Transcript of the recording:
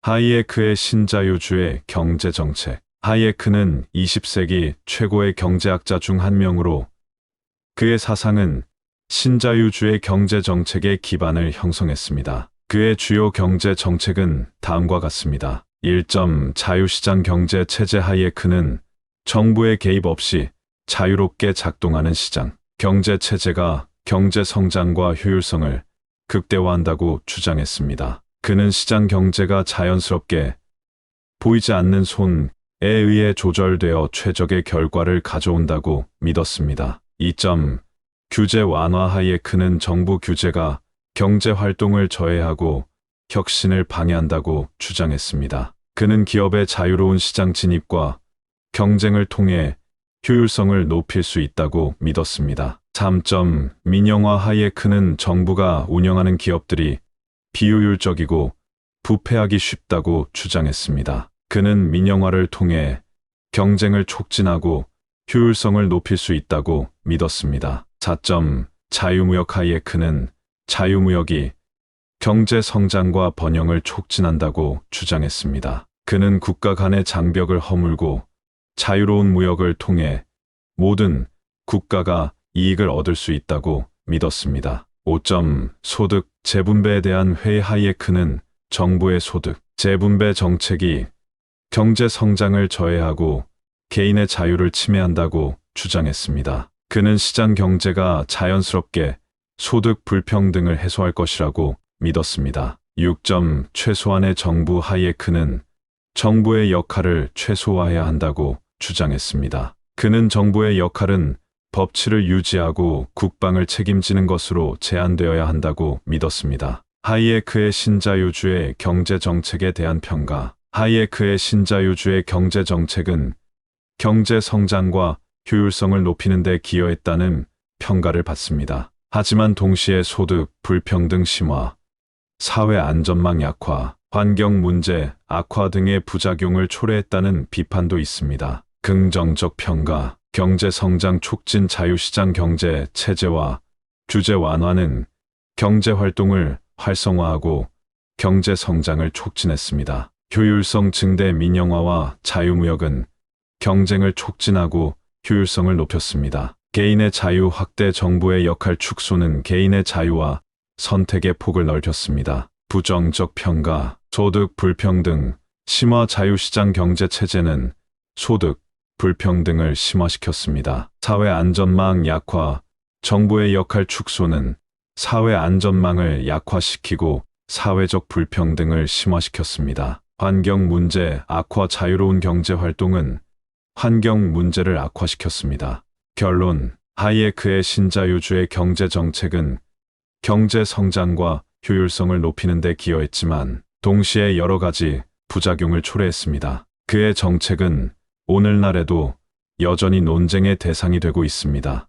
하이에크의 신자유주의 경제정책. 하이에크는 20세기 최고의 경제학자 중 한 명으로 그의 사상은 신자유주의 경제정책의 기반을 형성했습니다. 그의 주요 경제정책은 다음과 같습니다. 1. 자유시장 경제 체제. 하이에크는 정부의 개입 없이 자유롭게 작동하는 시장 경제 체제가 경제 성장과 효율성을 극대화한다고 주장했습니다. 그는 시장 경제가 자연스럽게 보이지 않는 손에 의해 조절되어 최적의 결과를 가져온다고 믿었습니다. 2. 규제 완화. 하이에크는 정부 규제가 경제 활동을 저해하고 혁신을 방해한다고 주장했습니다. 그는 기업의 자유로운 시장 진입과 경쟁을 통해 효율성을 높일 수 있다고 믿었습니다. 3. 민영화. 하이에크는 정부가 운영하는 기업들이 비효율적이고 부패하기 쉽다고 주장했습니다. 그는 민영화를 통해 경쟁을 촉진하고 효율성을 높일 수 있다고 믿었습니다. 4. 자유무역. 하이에크는 자유무역이 경제 성장과 번영을 촉진한다고 주장했습니다. 그는 국가 간의 장벽을 허물고 자유로운 무역을 통해 모든 국가가 이익을 얻을 수 있다고 믿었습니다. 5. 소득 재분배에 대한 회의. 하이에크는 정부의 소득 재분배 정책이 경제 성장을 저해하고 개인의 자유를 침해한다고 주장했습니다. 그는 시장 경제가 자연스럽게 소득 불평등을 해소할 것이라고 믿었습니다. 6. 최소한의 정부. 하이에크는 정부의 역할을 최소화해야 한다고 주장했습니다. 그는 정부의 역할은 법치를 유지하고 국방을 책임지는 것으로 제한되어야 한다고 믿었습니다. 하이에크의 신자유주의 경제정책에 대한 평가. 하이에크의 신자유주의 경제정책은 경제 성장과 효율성을 높이는 데 기여했다는 평가를 받습니다. 하지만 동시에 소득 불평등 심화, 사회 안전망 약화, 환경 문제 악화 등의 부작용을 초래했다는 비판도 있습니다. 긍정적 평가. 경제 성장 촉진. 자유시장 경제 체제와 규제 완화는 경제 활동을 활성화하고 경제 성장을 촉진했습니다. 효율성 증대. 민영화와 자유무역은 경쟁을 촉진하고 효율성을 높였습니다. 개인의 자유 확대. 정부의 역할 축소는 개인의 자유와 선택의 폭을 넓혔습니다. 부정적 평가. 소득 불평등 심화. 자유시장 경제 체제는 소득 불평등을 심화시켰습니다. 사회 안전망 약화. 정부의 역할 축소는 사회 안전망을 약화시키고 사회적 불평등을 심화시켰습니다. 환경 문제 악화. 자유로운 경제 활동은 환경 문제를 악화시켰습니다. 결론. 하이에크의 신자유주의 경제 정책은 경제 성장과 효율성을 높이는 데 기여했지만 동시에 여러 가지 부작용을 초래했습니다. 그의 정책은 오늘날에도 여전히 논쟁의 대상이 되고 있습니다.